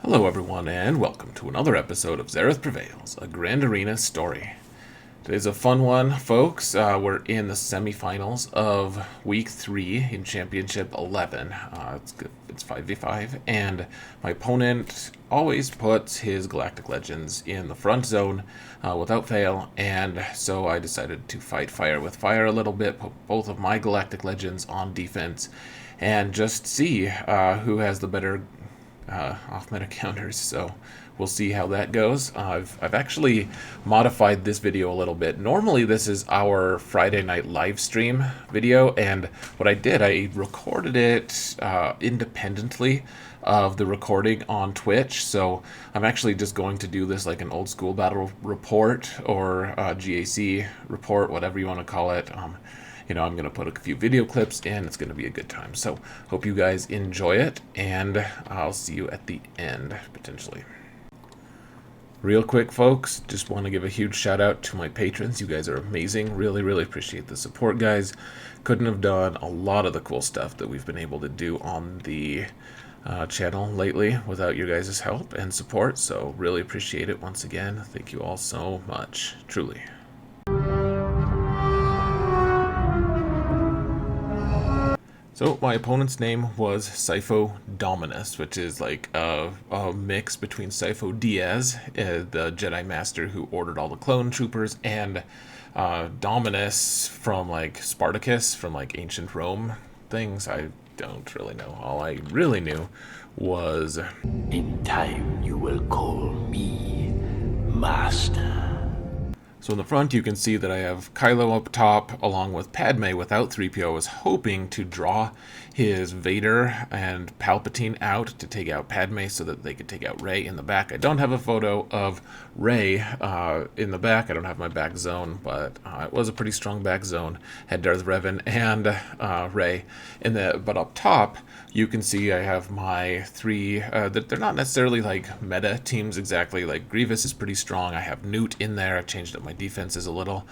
Hello everyone, and welcome to another episode of Xaereth Prevails, a Grand Arena story. Today's a fun one, folks. We're in the semifinals of Week 3 in Championship 11. It's 5v5, and my opponent always puts his Galactic Legends in the front zone without fail, and so I decided to fight fire with fire a little bit, put both of my Galactic Legends on defense, and just see who has the better off-meta counters, so we'll see how that goes. I've actually modified this video a little bit. Normally this is our Friday night live stream video, and what I did, I recorded it independently of the recording on Twitch, so I'm actually just going to do this like an old school battle report or GAC report, whatever you want to call it. I'm going to put a few video clips in. It's going to be a good time. So, hope you guys enjoy it, and I'll see you at the end, potentially. Real quick, folks, just want to give a huge shout out to my patrons. You guys are amazing. Really, really appreciate the support, guys. Couldn't have done a lot of the cool stuff that we've been able to do on the channel lately without your guys' help and support, so really appreciate it once again. Thank you all so much, truly. So my opponent's name was Sifo Dominus, which is like a mix between Sifo Dyas, the Jedi Master who ordered all the clone troopers, and Dominus from like Spartacus, from like ancient Rome things. I don't really know. All I really knew was, in time you will call me Master. So in the front, you can see that I have Kylo up top, along with Padme without 3PO. I was hoping to draw his Vader and Palpatine out to take out Padme so that they could take out Rey in the back. I don't have a photo of Rey in the back. I don't have my back zone, but it was a pretty strong back zone. Had Darth Revan and Rey. But up top, you can see I have my three, they're not necessarily like meta teams exactly. Like Grievous is pretty strong. I have Nute in there. I've changed up my defenses a little.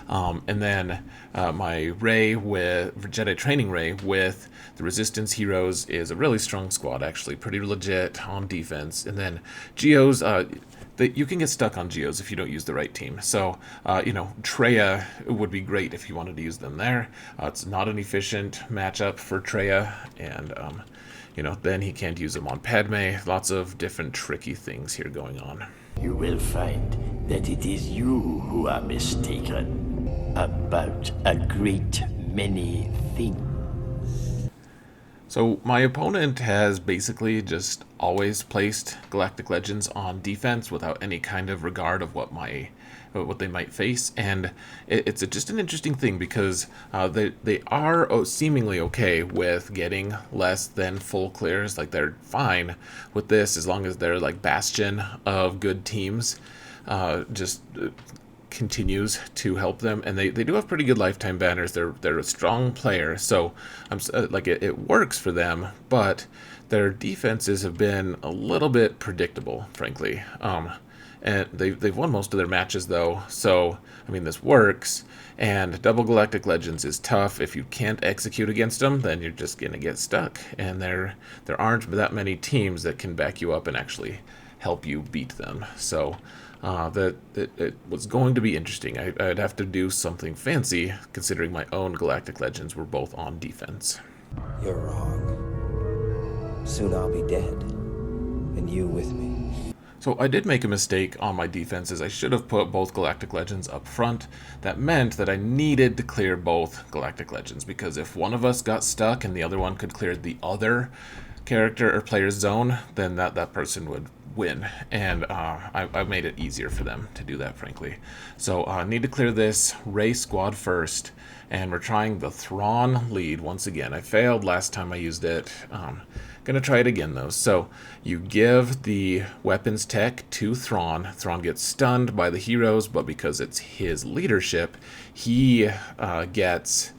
And then my Rey with Jedi Training Rey with the Resistance Heroes is a really strong squad, actually. Pretty legit on defense. And then Geos, you can get stuck on Geos if you don't use the right team. So, Traya would be great if you wanted to use them there. It's not an efficient matchup for Traya, and, then he can't use them on Padme. Lots of different tricky things here going on. You will find that it is you who are mistaken about a great many things. So my opponent has basically just always placed Galactic Legends on defense without any kind of regard of what they might face, and it's just an interesting thing because they are seemingly okay with getting less than full clears. Like they're fine with this as long as they're like bastion of good teams. Continues to help them, and they do have pretty good lifetime banners. They're a strong player, so it works for them, but their defenses have been a little bit predictable, frankly. And they've won most of their matches though, so I mean this works. And double Galactic Legends is tough. If you can't execute against them, then you're just gonna get stuck, and there aren't that many teams that can back you up and actually help you beat them. So it was going to be interesting. I'd have to do something fancy, considering my own Galactic Legends were both on defense. You're wrong. Soon I'll be dead, and you with me. So I did make a mistake on my defenses. I should have put both Galactic Legends up front. That meant that I needed to clear both Galactic Legends, because if one of us got stuck and the other one could clear the other character or player's zone, then that person would win, and I made it easier for them to do that, frankly. So I need to clear this Rey squad first, and we're trying the Thrawn lead once again. I failed last time I used it. Gonna try it again though. So you give the weapons tech to Thrawn. Thrawn gets stunned by the heroes, but because it's his leadership, he gets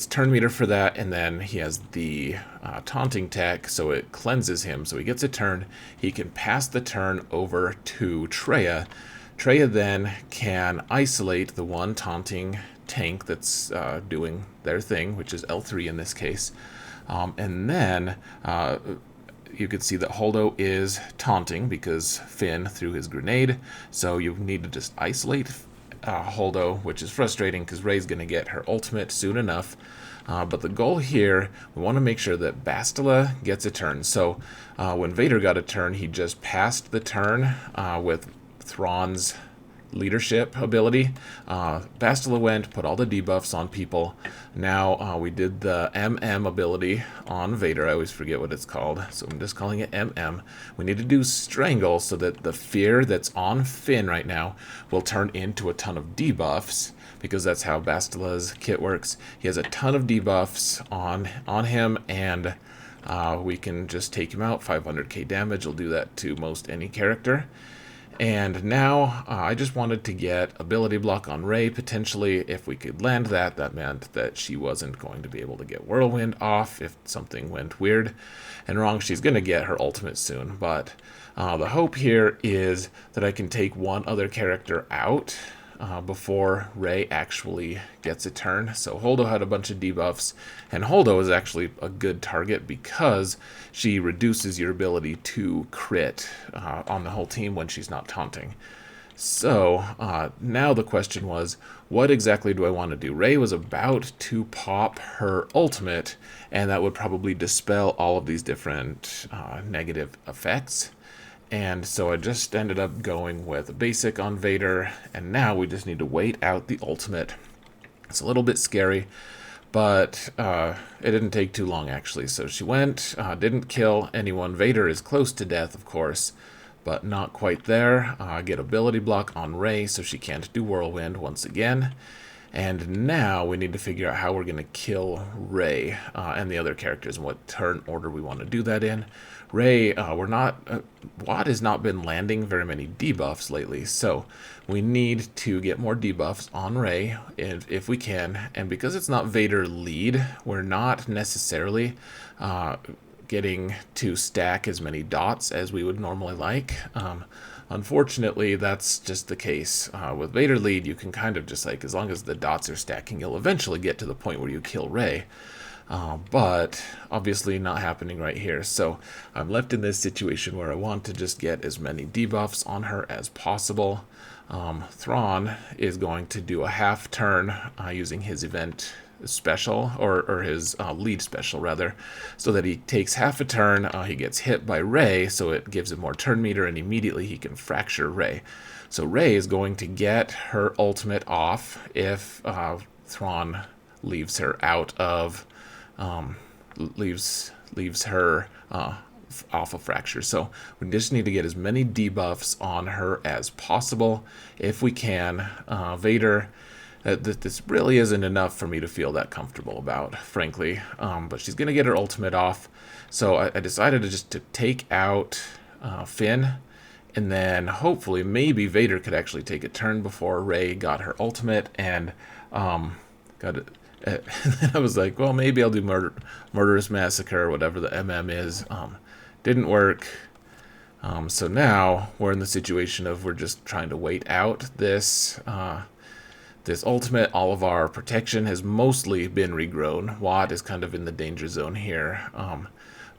turn meter for that, and then he has the taunting tech, so it cleanses him, so he gets a turn. He can pass the turn over to Traya. Traya then can isolate the one taunting tank that's doing their thing, which is L3 in this case, and then you can see that Holdo is taunting because Finn threw his grenade. So you need to just isolate Holdo, which is frustrating because Rey's going to get her ultimate soon enough. But the goal here, we want to make sure that Bastila gets a turn. So when Vader got a turn, he just passed the turn with Thrawn's leadership ability. Bastila went, put all the debuffs on people. Now we did the MM ability on Vader. I always forget what it's called, so I'm just calling it MM. We need to do Strangle so that the fear that's on Finn right now will turn into a ton of debuffs, because that's how Bastila's kit works. He has a ton of debuffs on him, and we can just take him out. 500k damage will do that to most any character. And now I just wanted to get ability block on Rey. Potentially, if we could land that, that meant that she wasn't going to be able to get Whirlwind off if something went weird and wrong. She's going to get her ultimate soon, but the hope here is that I can take one other character out before Rey actually gets a turn. So Holdo had a bunch of debuffs, and Holdo is actually a good target because she reduces your ability to crit on the whole team when she's not taunting. So now the question was, what exactly do I want to do? Rey was about to pop her ultimate, and that would probably dispel all of these different negative effects. And so I just ended up going with a basic on Vader, and now we just need to wait out the ultimate. It's a little bit scary, but it didn't take too long, actually. So she went, didn't kill anyone. Vader is close to death, of course, but not quite there. Get ability block on Rey, so she can't do Whirlwind once again. And now we need to figure out how we're going to kill Rey and the other characters, and what turn order we want to do that in. Rey, Watt has not been landing very many debuffs lately, so we need to get more debuffs on Rey if we can. And because it's not Vader lead, we're not necessarily getting to stack as many dots as we would normally like. Unfortunately, that's just the case. With Vader lead, you can kind of just, like, as long as the dots are stacking, you'll eventually get to the point where you kill Rey. But obviously not happening right here. So I'm left in this situation where I want to just get as many debuffs on her as possible. Thrawn is going to do a half turn using his event special, or his lead special rather, so that he takes half a turn. He gets hit by Rey, so it gives him more turn meter, and immediately he can fracture Rey. So Rey is going to get her ultimate off if Thrawn leaves her out of leaves her off of fracture. So we just need to get as many debuffs on her as possible if we can. Vader, this really isn't enough for me to feel that comfortable about, frankly, but she's gonna get her ultimate off. So I decided to take out Finn, and then hopefully maybe Vader could actually take a turn before Rey got her ultimate, and got it. And I was like, well, maybe I'll do Murderous Massacre, whatever the MM is. Didn't work. So now we're in the situation of we're just trying to wait out this ultimate. All of our protection has mostly been regrown. Watt is kind of in the danger zone here.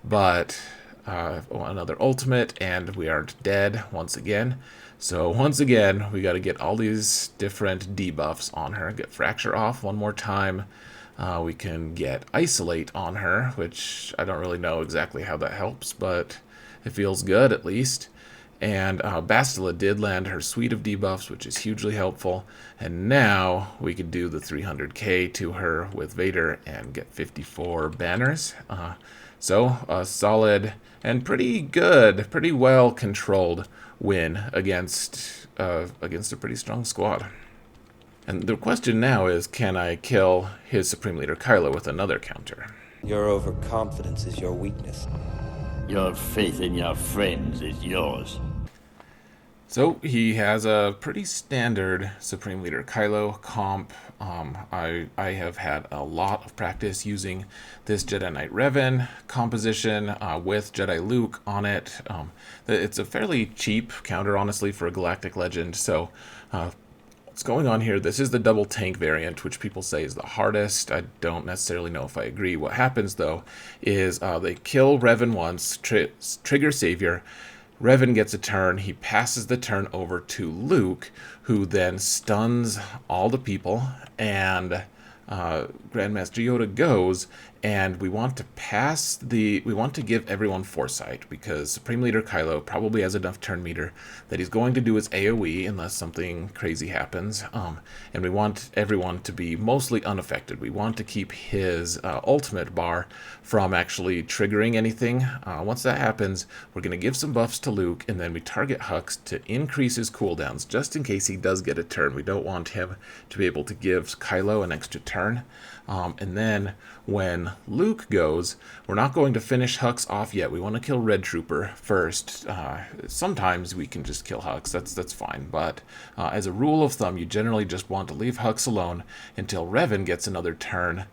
But another ultimate, and we aren't dead once again. So once again, we got to get all these different debuffs on her. Get Fracture off one more time. We can get Isolate on her, which I don't really know exactly how that helps, but it feels good at least. And Bastila did land her suite of debuffs, which is hugely helpful. And now we can do the 300k to her with Vader and get 54 banners. So a solid and pretty good, pretty well controlled win against a pretty strong squad. And the question now is, can I kill his Supreme Leader Kylo with another counter? Your overconfidence is your weakness. Your faith in your friends is yours. So he has a pretty standard Supreme Leader Kylo comp. I have had a lot of practice using this Jedi Knight Revan composition with Jedi Luke on it. It's a fairly cheap counter, honestly, for a Galactic Legend. So what's going on here, this is the double tank variant, which people say is the hardest. I don't necessarily know if I agree. What happens, though, is they kill Revan once, trigger Savior. Revan gets a turn. He passes the turn over to Luke, who then stuns all the people, and Grandmaster Yoda goes, and we want to give everyone foresight, because Supreme Leader Kylo probably has enough turn meter that he's going to do his AoE unless something crazy happens, and we want everyone to be mostly unaffected. We want to keep his ultimate bar from actually triggering anything. Once that happens, we're going to give some buffs to Luke, and then we target Hux to increase his cooldowns, just in case he does get a turn. We don't want him to be able to give Kylo an extra turn. And then when Luke goes, we're not going to finish Hux off yet. We want to kill Red Trooper first. Sometimes we can just kill Hux. That's fine. But as a rule of thumb, you generally just want to leave Hux alone until Revan gets another turn.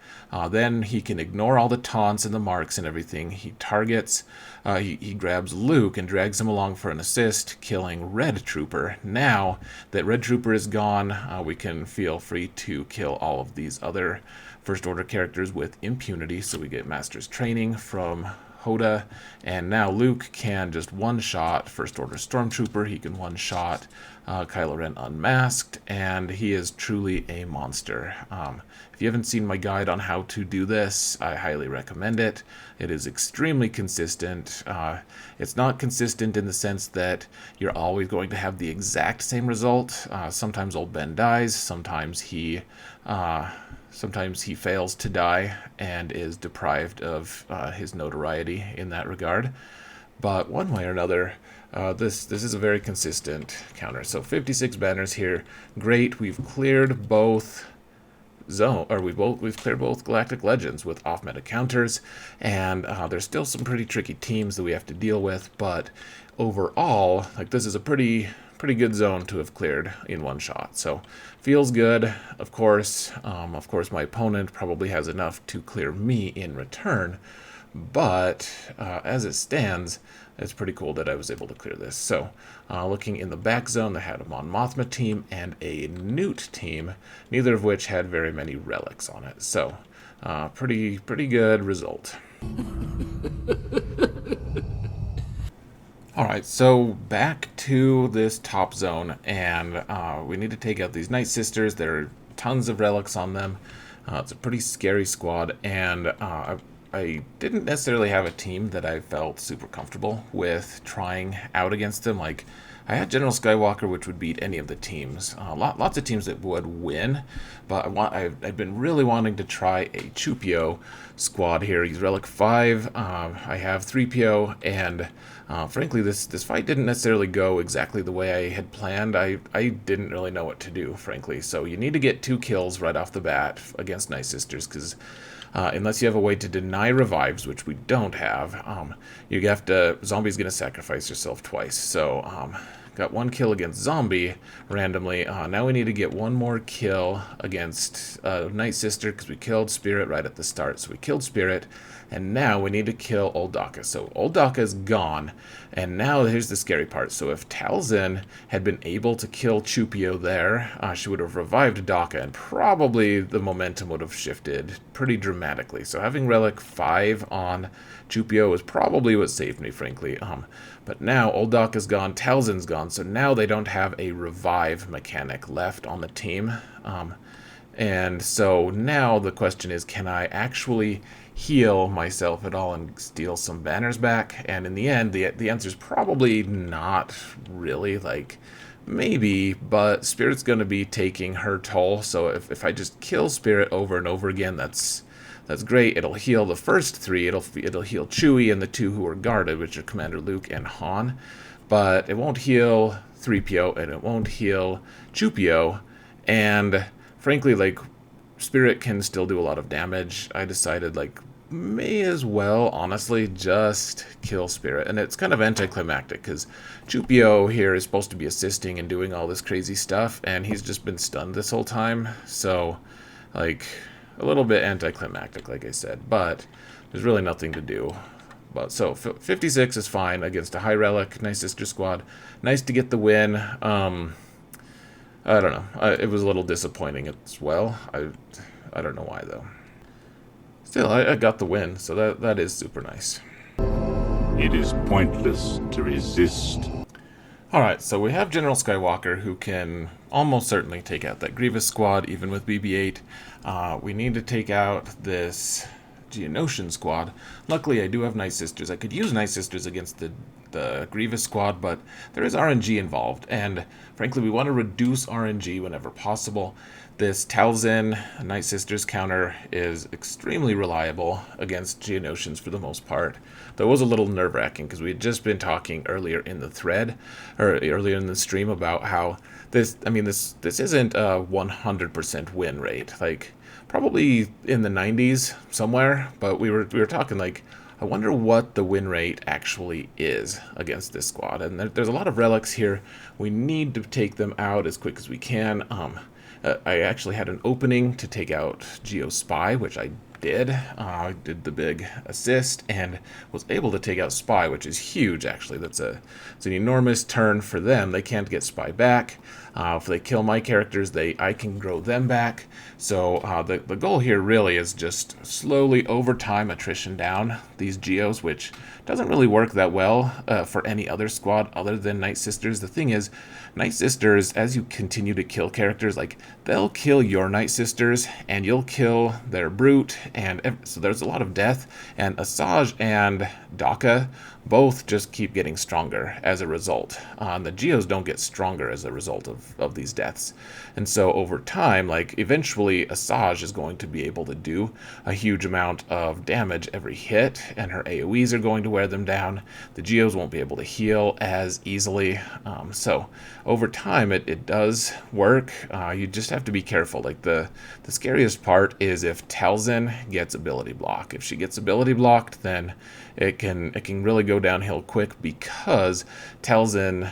Then he can ignore all the taunts and the marks and everything. He targets, he grabs Luke and drags him along for an assist, killing Red Trooper. Now that Red Trooper is gone, we can feel free to kill all of these other First Order characters with impunity. So we get Master's Training from Hoda, and now Luke can just one-shot First Order Stormtrooper. He can one-shot Kylo Ren unmasked, and he is truly a monster. If you haven't seen my guide on how to do this, I highly recommend it. It is extremely consistent. It's not consistent in the sense that you're always going to have the exact same result. Sometimes Old Ben dies, sometimes he fails to die and is deprived of his notoriety in that regard. But one way or another, this is a very consistent counter. So 56 banners here, great. We've cleared both we've cleared both Galactic Legends with off-meta counters, and there's still some pretty tricky teams that we have to deal with. But overall, like, this is a pretty good zone to have cleared in one shot. So feels good. Of course, my opponent probably has enough to clear me in return, but as it stands, it's pretty cool that I was able to clear this. So looking in the back zone, they had a Mon Mothma team and a Nute team, neither of which had very many relics on it. So pretty good result. Alright, so back to this top zone, and we need to take out these Nightsisters. There are tons of relics on them. It's a pretty scary squad, and I didn't necessarily have a team that I felt super comfortable with trying out against them. Like, I had General Skywalker, which would beat any of the teams. Lots of teams that would win, but I've been really wanting to try a Chewpio squad here. He's Relic 5. I have 3PO, and frankly, this fight didn't necessarily go exactly the way I had planned. I didn't really know what to do, frankly. So you need to get 2 kills right off the bat against Nightsisters, because unless you have a way to deny revives, which we don't have, Zombie's going to sacrifice herself twice. So got 1 kill against Zombie randomly. Now we need to get 1 more kill against Nightsister, because we killed Spirit right at the start. So we killed Spirit, and now we need to kill Old Daka. So Old Daka is gone, and now here's the scary part. So if Talzin had been able to kill Chewpio there, she would have revived Daka, and probably the momentum would have shifted pretty dramatically. So having Relic 5 on Chewpio was probably what saved me, frankly. But now Old Daka's gone, Talzin's gone, so now they don't have a revive mechanic left on the team. And so now the question is, can I actually heal myself at all and steal some banners back? And in the end, the answer is probably not really. Like, maybe, but Spirit's going to be taking her toll. So if I just kill Spirit over and over again, that's great. It'll heal the first 3. It'll heal Chewie and the 2 who are guarded, which are Commander Luke and Han. But it won't heal 3PO, and it won't heal Chewpio. And frankly, like, Spirit can still do a lot of damage. I decided, like, may as well, honestly, just kill Spirit. And it's kind of anticlimactic, because Chewpio here is supposed to be assisting and doing all this crazy stuff, and he's just been stunned this whole time. So, like, a little bit anticlimactic, like I said, but there's really nothing to do. But so 56 is fine against a high relic, Nightsister squad. Nice to get the win. I don't know. It was a little disappointing as well. I don't know why, though. Still, I got the win, so that is super nice. It is pointless to resist. Alright, so we have General Skywalker, who can almost certainly take out that Grievous squad, even with BB-8. We need to take out this Geonosian squad. Luckily, I do have Nightsisters. I could use Nightsisters against the Grievous squad, but there is RNG involved, and frankly, we want to reduce RNG whenever possible. This Talzin Nightsisters counter is extremely reliable against Geonosians for the most part. Though it was a little nerve-wracking because we had just been talking earlier in the thread, or earlier in the stream, about how this isn't a 100% win rate. Like, probably in the 90s somewhere, but we were talking like, I wonder what the win rate actually is against this squad. And there's a lot of relics here. We need to take them out as quick as we can. I actually had an opening to take out Geo Spy, which I did. I did the big assist and was able to take out Spy, which is huge, actually. It's an enormous turn for them. They can't get Spy back. If they kill my characters, I can grow them back. So the goal here really is just slowly, over time, attrition down these Geos, which doesn't really work that well for any other squad other than Nightsisters. The thing is, Nightsisters, as you continue to kill characters, like, they'll kill your Nightsisters, and you'll kill their Brute, and so there's a lot of death, and Asajj and Daka both just keep getting stronger as a result. The Geos don't get stronger as a result of these deaths. And so over time, like, eventually Asajj is going to be able to do a huge amount of damage every hit, and her AoEs are going to wear them down. The Geos won't be able to heal as easily. So over time, it does work. You just have to be careful. Like, the scariest part is if Talzin gets ability block. If she gets ability blocked, then it can really go downhill quick, because Talzin,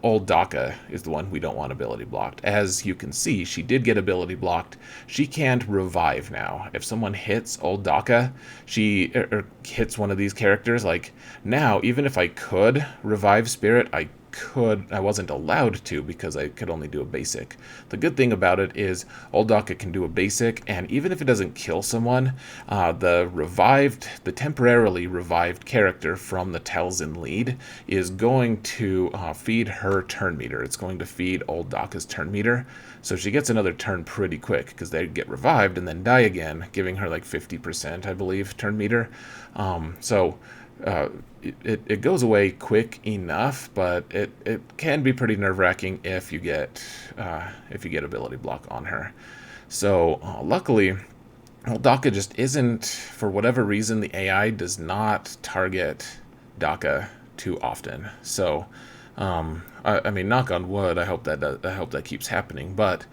old Daka is the one we don't want ability blocked. As you can see, she did get ability blocked. She can't revive now. If someone hits old Daka, she hits one of these characters, like, now, even if I could revive Spirit, I wasn't allowed to, because I could only do a basic. The good thing about it is old Daka can do a basic, and even if it doesn't kill someone, the temporarily revived character from the Talzin lead is going to feed her turn meter. It's going to feed old Daka's turn meter, so she gets another turn pretty quick, because they get revived and then die again, giving her like 50%, I believe, turn meter. It goes away quick enough, but it can be pretty nerve-wracking if you get ability block on her. So luckily, Daka just isn't, for whatever reason, the AI does not target Daka too often. So I mean, knock on wood, I hope that keeps happening, but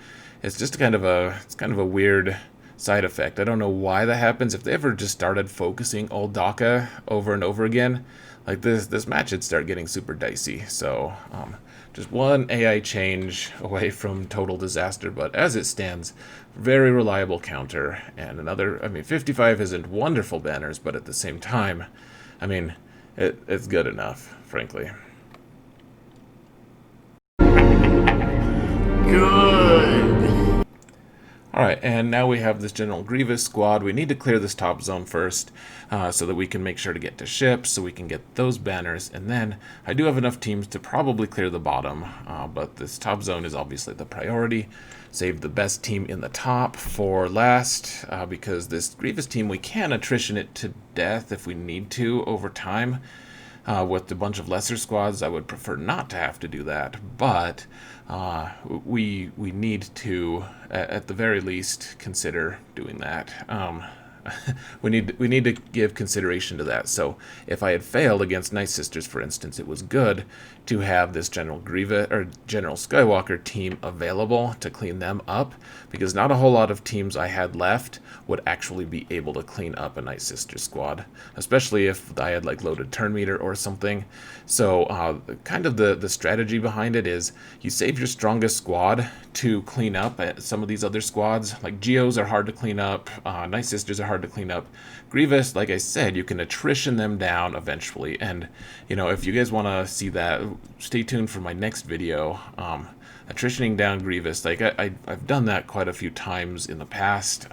it's just kind of a weird side effect. I don't know why that happens. If they ever just started focusing old Daka over and over again, like, this match would start getting super dicey. So just one AI change away from total disaster, but as it stands, very reliable counter. And another, I mean, 55 isn't wonderful banners, but at the same time, I mean, it's good enough, frankly. Good. Alright, and now we have this General Grievous squad. We need to clear this top zone first, so that we can make sure to get to ships, so we can get those banners, and then I do have enough teams to probably clear the bottom, but this top zone is obviously the priority. Save the best team in the top for last, because this Grievous team, we can attrition it to death if we need to over time. With a bunch of lesser squads, I would prefer not to have to do that, but we need to, at the very least, consider doing that. we need to give consideration to that. So if I had failed against Nightsisters, for instance, it was good to have this General Grievous or General Skywalker team available to clean them up, because not a whole lot of teams I had left would actually be able to clean up a Nightsisters squad, especially if I had like loaded turn meter or something. So kind of the strategy behind it is you save your strongest squad to clean up some of these other squads. Like Geos are hard to clean up, Nightsisters are hard to clean up. Grievous, like I said, you can attrition them down eventually, and you know, if you guys want to see that, stay tuned for my next video. attritioning down Grievous. Like, I've done that quite a few times in the past.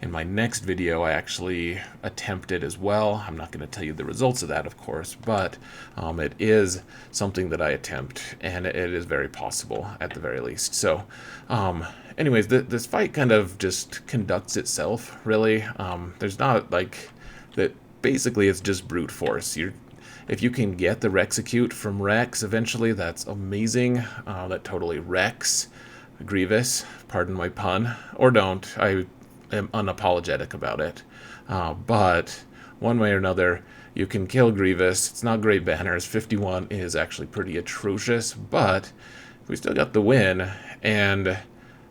In my next video, I actually attempted as well. I'm not going to tell you the results of that, of course, but it is something that I attempt, and it is very possible at the very least. So, anyways, this fight kind of just conducts itself, really. There's not, like, that. Basically, it's just brute force. If you can get the Rexecute from Rex eventually, that's amazing. That totally wrecks Grievous, pardon my pun, or don't. I am unapologetic about it. But one way or another, you can kill Grievous. It's not great banners. 51 is actually pretty atrocious, but we still got the win, and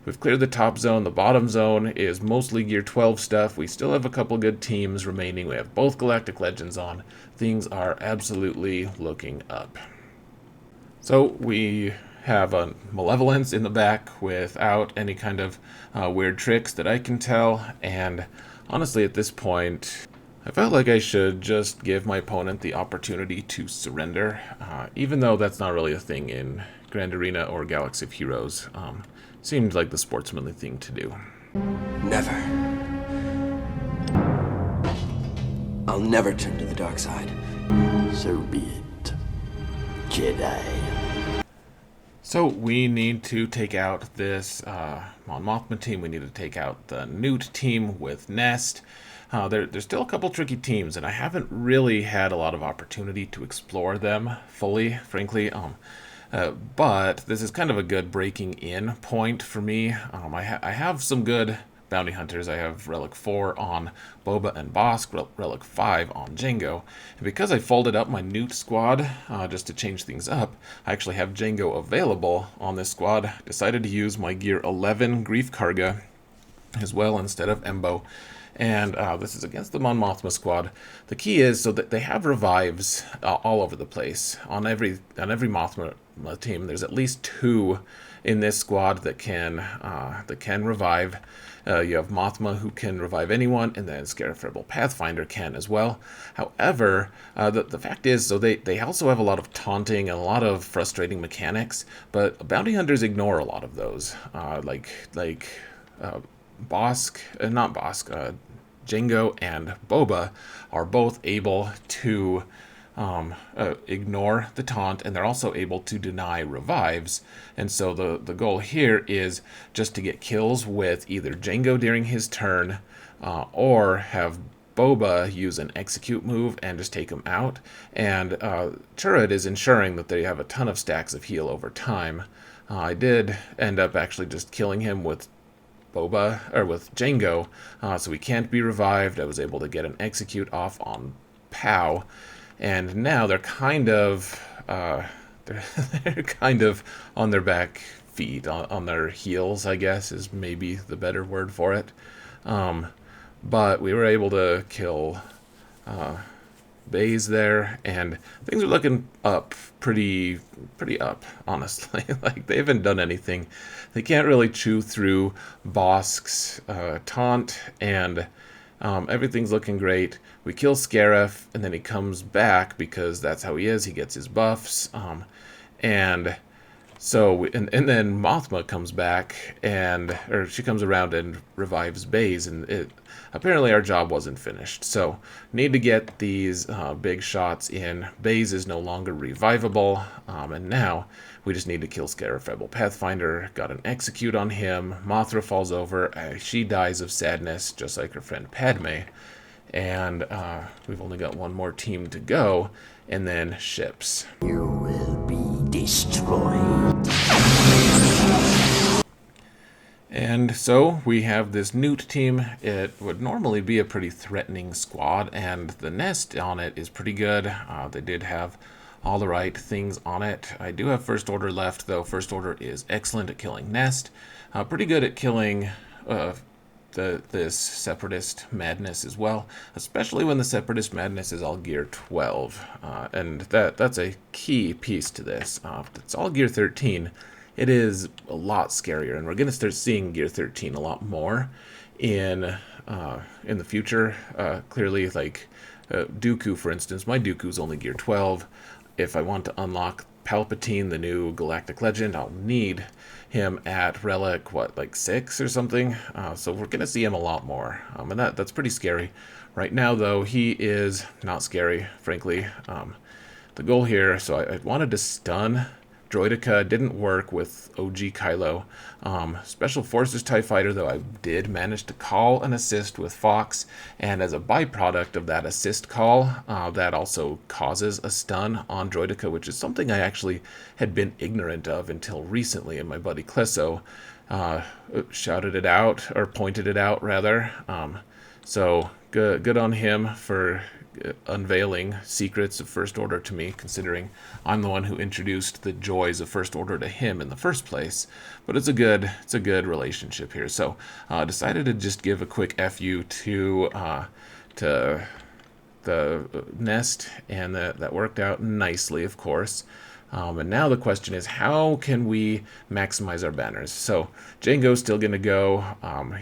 we've cleared the top zone. The bottom zone is mostly Gear 12 stuff. We still have a couple good teams remaining. We have both Galactic Legends on. Things are absolutely looking up. So we have a Malevolence in the back without any kind of weird tricks that I can tell. And honestly, at this point, I felt like I should just give my opponent the opportunity to surrender, even though that's not really a thing in Grand Arena or Galaxy of Heroes. Seemed like the sportsmanly thing to do. Never. I'll never turn to the dark side. So be it, Jedi. So we need to take out this Mon Mothma team. We need to take out the Nute team with Nest. There's still a couple tricky teams, and I haven't really had a lot of opportunity to explore them fully, frankly. But this is kind of a good breaking in point for me. I have some good bounty hunters. I have Relic 4 on Boba and Bosk, Relic 5 on Jango. And because I folded up my Nute squad just to change things up, I actually have Jango available on this squad. Decided to use my Gear 11 Grief Karga as well instead of Embo. And this is against the Mon Mothma squad. The key is so that they have revives all over the place. On every Mothma team, there's at least 2 in this squad that can revive. You have Mothma, who can revive anyone, and then Xaereth Rebel Pathfinder can as well. However, the fact is, so they also have a lot of taunting and a lot of frustrating mechanics, but bounty hunters ignore a lot of those. Jango and Boba are both able to ignore the taunt, and they're also able to deny revives. And so the goal here is just to get kills with either Jango during his turn or have Boba use an execute move and just take him out. And Chewpio is ensuring that they have a ton of stacks of heal over time. I did end up actually just killing him with Jango, so he can't be revived. I was able to get an execute off on Pow, and now they're kind of they're kind of on their back feet, on their heels, I guess is maybe the better word for it. But we were able to kill Baze there, and things are looking up pretty up, honestly. Like, they haven't done anything. They can't really chew through Bosk's taunt, and everything's looking great. We kill Xaereth, and then he comes back because that's how he is. He gets his buffs, and then Mothma comes back, or she comes around and revives Baze, and apparently our job wasn't finished. So need to get these big shots in. Baze is no longer revivable, and now we just need to kill Xaereth Rebel Pathfinder. Got an execute on him. Mothra falls over. She dies of sadness, just like her friend Padme. And we've only got one more team to go, and then ships. You will be destroyed. And so we have this Nute team. It would normally be a pretty threatening squad, and the Nest on it is pretty good. They did have all the right things on it. I do have First Order left, though. First Order is excellent at killing Nest. Pretty good at killing this Separatist madness as well, especially when the Separatist madness is all Gear 12. And that's a key piece to this. If it's all Gear 13, it is a lot scarier, and we're going to start seeing Gear 13 a lot more in the future. Clearly, like Dooku, for instance, my Dooku's only Gear 12. If I want to unlock Palpatine, the new Galactic Legend. I'll need him at Relic, what, like 6 or something? So we're going to see him a lot more, and that's pretty scary. Right now, though, he is not scary, frankly. The goal here, so I wanted to stun Droideka. Didn't work with OG Kylo. Special Forces TIE Fighter, though, I did manage to call an assist with Fox, and as a byproduct of that assist call, that also causes a stun on Droideka, which is something I actually had been ignorant of until recently, and my buddy Klesso shouted it out, or pointed it out, rather. So good on him for unveiling secrets of First Order to me, considering I'm the one who introduced the joys of First Order to him in the first place. But it's a good relationship here. So decided to just give a quick FU to the nest, and that worked out nicely, of course. And now the question is, how can we maximize our banners? So Jango's still going to go.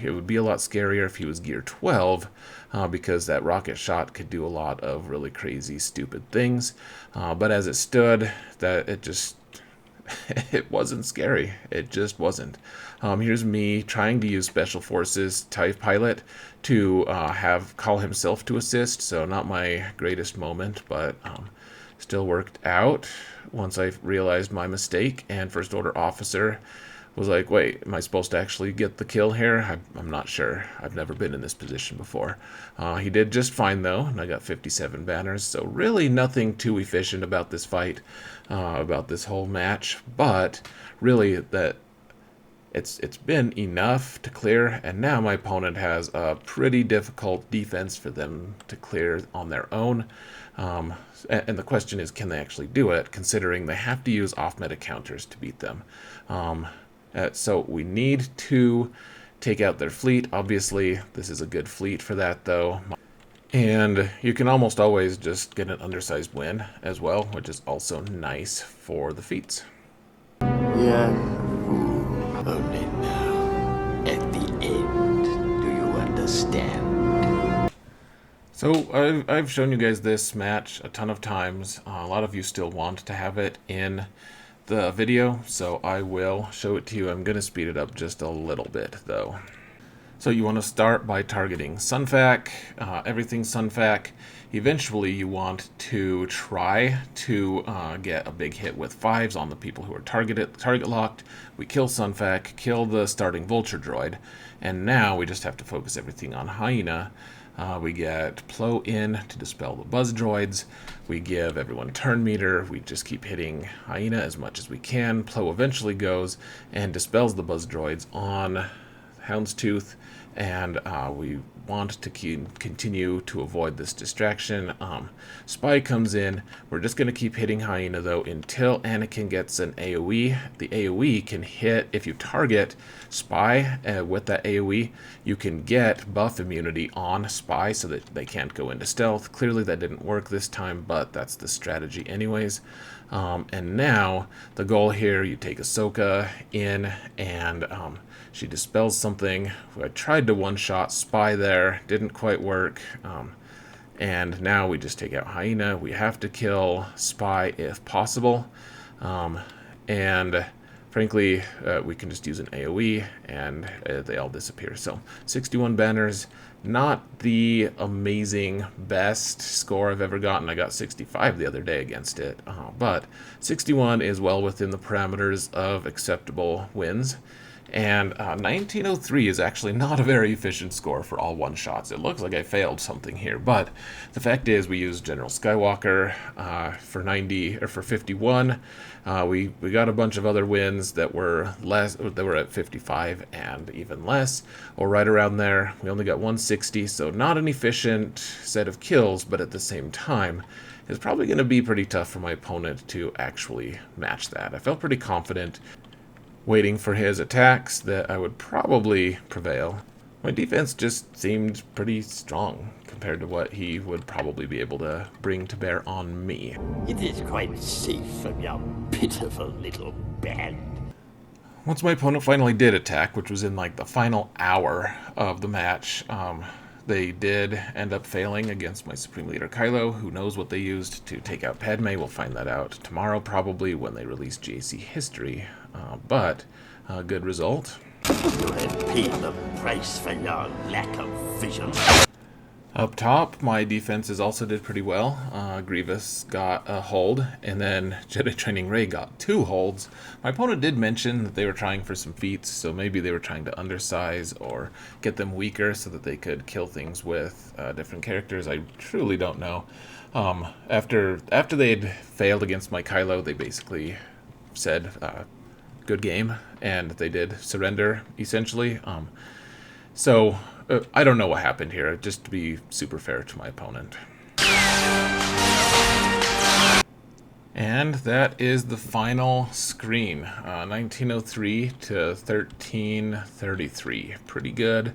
It would be a lot scarier if he was gear 12, because that rocket shot could do a lot of really crazy, stupid things. But as it stood, it wasn't scary. It just wasn't. Here's me trying to use Special Forces TIE Pilot to call himself to assist. So not my greatest moment, but still worked out once I realized my mistake, and First Order Officer was like, wait, am I supposed to actually get the kill here? I'm not sure. I've never been in this position before. He did just fine, though, and I got 57 banners, so really nothing too efficient about this fight, about this whole match, but really that it's been enough to clear, and now my opponent has a pretty difficult defense for them to clear on their own. And the question is, can they actually do it, considering they have to use off-meta counters to beat them? So we need to take out their fleet. Obviously, this is a good fleet for that, though. And you can almost always just get an undersized win as well, which is also nice for the feats. Yeah. Only now, at the end, do you understand? So I've shown you guys this match a ton of times. A lot of you still want to have it in the video, so I will show it to you. I'm going to speed it up just a little bit, though. So you want to start by targeting Sunfac, everything Sunfac. Eventually you want to try to get a big hit with 5s on the people who are target locked. We kill Sunfac, kill the starting Vulture droid, and now we just have to focus everything on Hyena. We get Plo in to dispel the buzz droids. We give everyone turn meter. We just keep hitting Hyena as much as we can. Plo eventually goes and dispels the buzz droids on Houndstooth, and we want to continue to avoid this distraction. Spy comes in. We're just going to keep hitting Hyena, though, until Anakin gets an AoE. The AoE can hit, if you target Spy with that AoE, you can get buff immunity on Spy so that they can't go into stealth. Clearly that didn't work this time, but that's the strategy anyways. And now the goal here, you take Ahsoka in, and she dispels something. I tried to one-shot Spy there, didn't quite work. And now we just take out Hyena. We have to kill Spy if possible. And frankly, we can just use an AoE, and they all disappear. So 61 banners, not the amazing best score I've ever gotten. I got 65 the other day against it, but 61 is well within the parameters of acceptable wins. And 1903 is actually not a very efficient score for all one-shots. It looks like I failed something here, but the fact is we used General Skywalker for 90 or for 51. We got a bunch of other wins that were less, that were at 55 and even less, or right around there. We only got 160, so not an efficient set of kills, but at the same time, it's probably going to be pretty tough for my opponent to actually match that. I felt pretty confident waiting for his attacks that I would probably prevail. My defense just seemed pretty strong compared to what he would probably be able to bring to bear on me. It is quite safe from your pitiful little band. Once my opponent finally did attack, which was in like the final hour of the match, They did end up failing against my Supreme Leader Kylo. Who knows what they used to take out Padme? We'll find that out tomorrow, probably, when they release GAC history. But a good result. You have paid the price for your lack of vision. Up top, my defenses also did pretty well. Grievous got a hold, and then Jedi Training Rey got 2 holds. My opponent did mention that they were trying for some feats, so maybe they were trying to undersize or get them weaker so that they could kill things with different characters. I truly don't know. After they had failed against my Kylo, they basically said, good game, and they did surrender, essentially. So I don't know what happened here, just to be super fair to my opponent. And that is the final screen, 1903 to 1333. Pretty good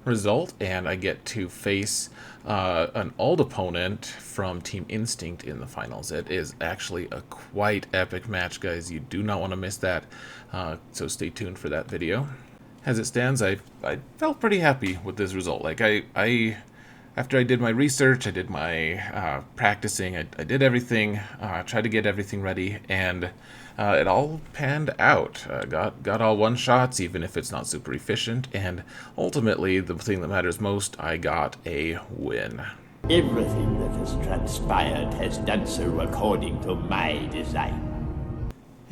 result, and I get to face an old opponent from Team Instinct in the finals. It is actually a quite epic match, guys. You do not want to miss that, so stay tuned for that video. As it stands, I felt pretty happy with this result. Like, after I did my research, I did my practicing, I did everything, tried to get everything ready, and it all panned out. Got all one-shots, even if it's not super efficient, and ultimately, the thing that matters most, I got a win. Everything that has transpired has done so according to my design.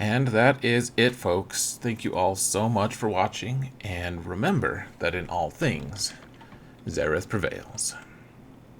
And that is it, folks. Thank you all so much for watching, and remember that in all things, Xaereth prevails.